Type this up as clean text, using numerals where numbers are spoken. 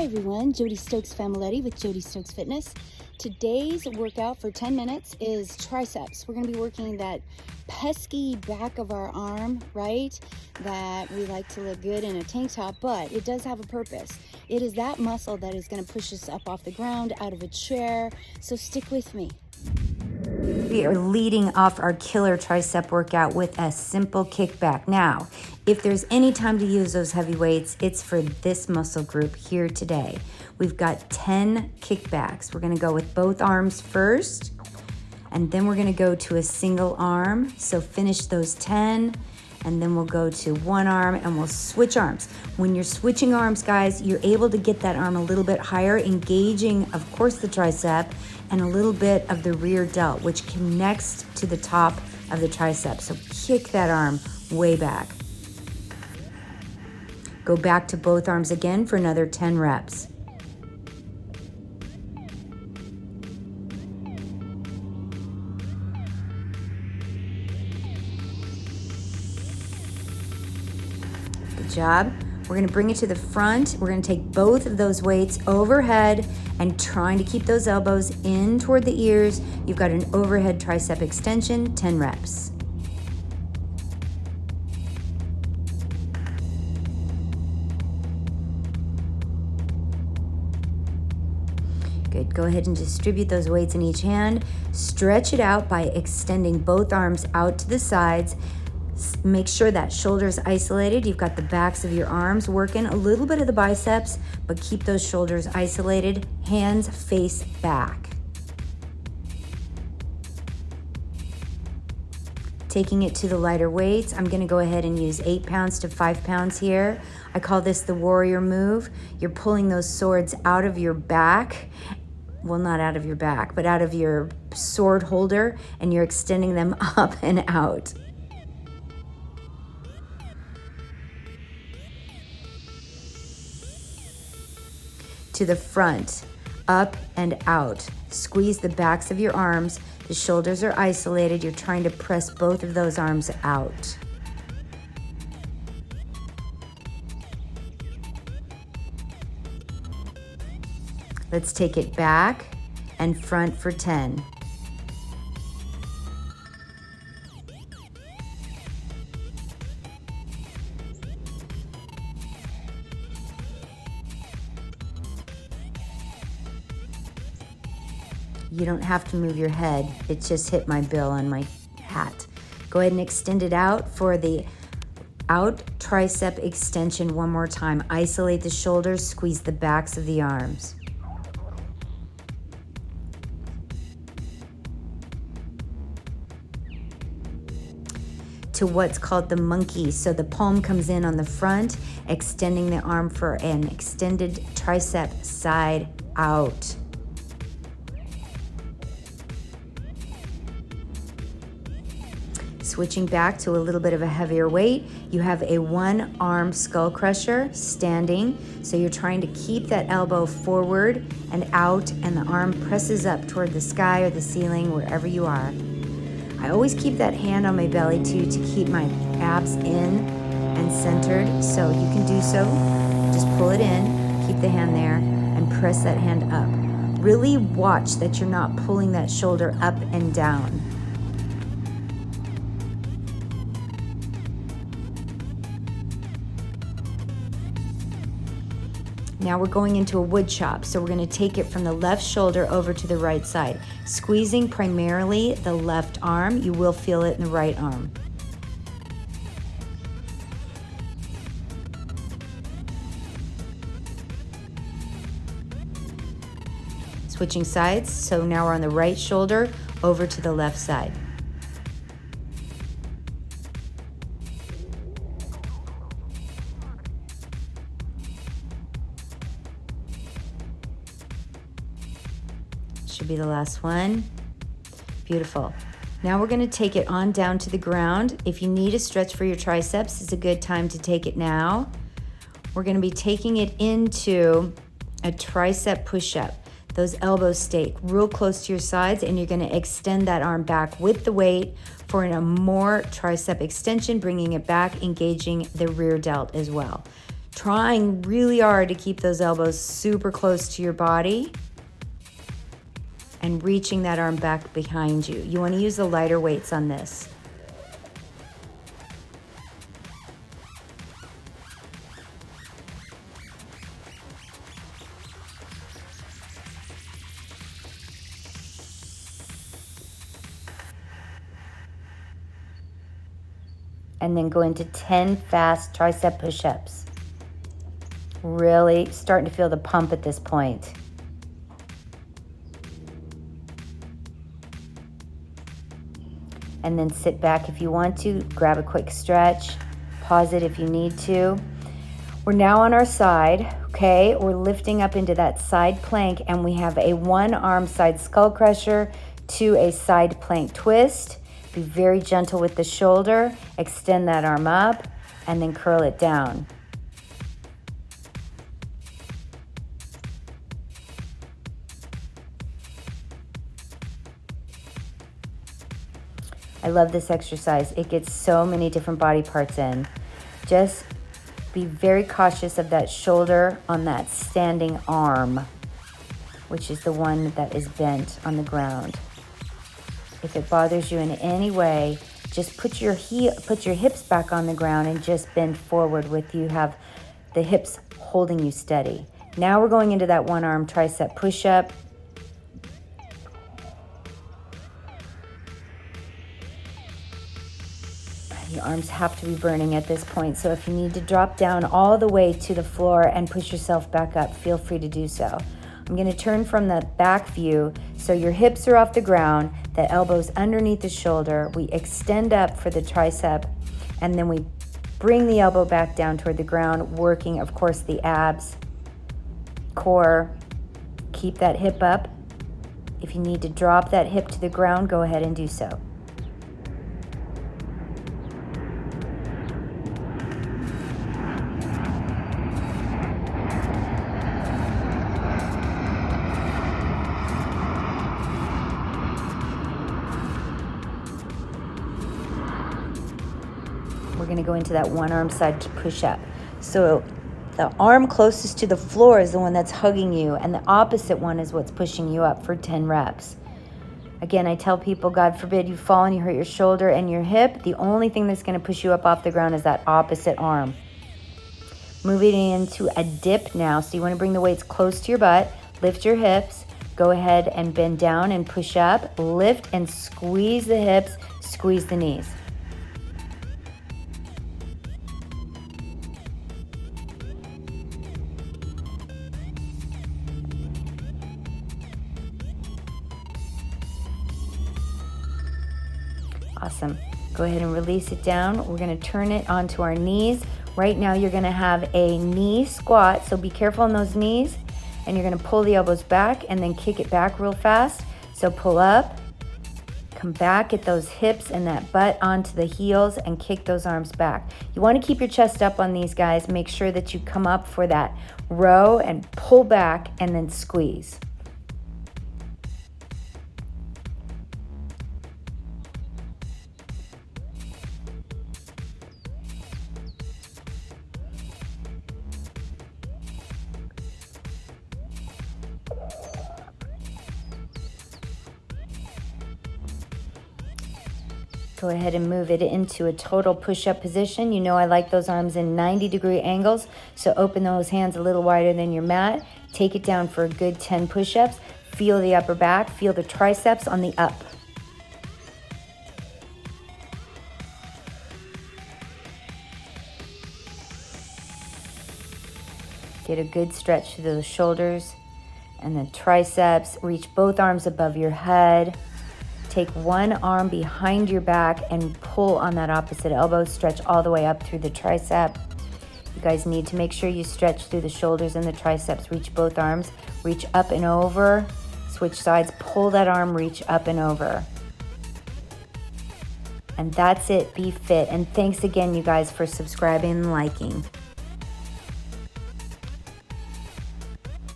Hi everyone, Jody Stokes Familetti with Jody Stokes Fitness. Today's workout for 10 minutes is triceps. We're going to be working that pesky back of our arm, right? That we like to look good in a tank top, but it does have a purpose. It is that muscle that is going to push us up off the ground, out of a chair. So stick with me. We are leading off our killer tricep workout with a simple kickback. Now, if there's any time to use those heavy weights, it's for this muscle group here today. We've got 10 kickbacks. We're gonna go with both arms first, and then we're gonna go to a single arm. So finish those 10, and then we'll go to one arm and we'll switch arms. When you're switching arms, guys, you're able to get that arm a little bit higher, engaging, of course, the tricep, and a little bit of the rear delt, which connects to the top of the tricep. So kick that arm way back. Go back to both arms again for another 10 reps. Good job. We're gonna bring it to the front. We're gonna take both of those weights overhead and trying to keep those elbows in toward the ears. You've got an overhead tricep extension, 10 reps. Good, go ahead and distribute those weights in each hand. Stretch it out by extending both arms out to the sides. Make sure that shoulder's isolated. You've got the backs of your arms working, a little bit of the biceps, but keep those shoulders isolated. Hands face back. Taking it to the lighter weights, I'm gonna go ahead and use 8 pounds to 5 pounds here. I call this the warrior move. You're pulling those swords out of your back. Well, not out of your back, but out of your sword holder, and you're extending them up and out. To the front, up and out. Squeeze the backs of your arms. The shoulders are isolated. You're trying to press both of those arms out. Let's take it back and front for 10. You don't have to move your head. It just hit my bill on my hat. Go ahead and extend it out for the out tricep extension one more time. Isolate the shoulders, squeeze the backs of the arms. To what's called the monkey. So the palm comes in on the front, extending the arm for an extended tricep side out. Switching back to a little bit of a heavier weight, you have a one arm skull crusher standing. So you're trying to keep that elbow forward and out, and the arm presses up toward the sky or the ceiling, wherever you are. I always keep that hand on my belly too to keep my abs in and centered. So you can do so. Just pull it in, keep the hand there, and press that hand up. Really watch that you're not pulling that shoulder up and down. Now we're going into a wood chop, so we're going to take it from the left shoulder over to the right side, squeezing primarily the left arm. You will feel it in the right arm. Switching sides, so now we're on the right shoulder over to the left side. Should be the last one. Beautiful. Now we're going to take it on down to the ground. If you need a stretch for your triceps, it's a good time to take it now. We're going to be taking it into a tricep push-up. Those elbows stay real close to your sides, and you're going to extend that arm back with the weight for a more tricep extension, bringing it back, engaging the rear delt as well. trying really hard to keep those elbows super close to your body and reaching that arm back behind you. You want to use the lighter weights on this. And then go into 10 fast tricep push-ups. Really starting to feel the pump at this point. And then sit back if you want to, grab a quick stretch, pause it if you need to. We're now on our side, okay? We're lifting up into that side plank, and we have a one-arm side skull crusher to a side plank twist. Be very gentle with the shoulder, extend that arm up, and then curl it down. I love this exercise. It gets so many different body parts in. Just be very cautious of that shoulder on that standing arm, which is the one that is bent on the ground. If it bothers you in any way, just put your hips back on the ground and just bend forward with you have the hips holding you steady. Now we're going into that one arm tricep push-up. Your arms have to be burning at this point, so if you need to drop down all the way to the floor and push yourself back up, feel free to do so. I'm going to turn from the back view so your hips are off the ground, the elbows underneath the shoulder. We extend up for the tricep, and then we bring the elbow back down toward the ground, working, of course, the abs, core. Keep that hip up. If you need to drop that hip to the ground, go ahead and do so. We're going to go into that one arm side push-up. So the arm closest to the floor is the one that's hugging you, and the opposite one is what's pushing you up for 10 reps. Again, I tell people, God forbid you fall and you hurt your shoulder and your hip. The only thing that's going to push you up off the ground is that opposite arm. Moving into a dip now. So you want to bring the weights close to your butt, lift your hips, go ahead and bend down and push up, lift and squeeze the hips, squeeze the knees. Awesome. Go ahead and release it down. We're going to turn it onto our knees. Right now you're going to have a knee squat, so be careful on those knees. And you're going to pull the elbows back and then kick it back real fast. So pull up, come back, get those hips and that butt onto the heels and kick those arms back. You want to keep your chest up on these guys. Make sure that you come up for that row and pull back and then squeeze. Go ahead and move it into a total push-up position. You know I like those arms in 90-degree angles, so open those hands a little wider than your mat. Take it down for a good 10 push-ups. Feel the upper back, feel the triceps on the up. Get a good stretch to the shoulders and the triceps. Reach both arms above your head. Take one arm behind your back and pull on that opposite elbow. Stretch all the way up through the tricep. You guys need to make sure you stretch through the shoulders and the triceps. Reach both arms. Reach up and over. Switch sides. Pull that arm. Reach up and over. And that's it. Be fit. And thanks again, you guys, for subscribing and liking.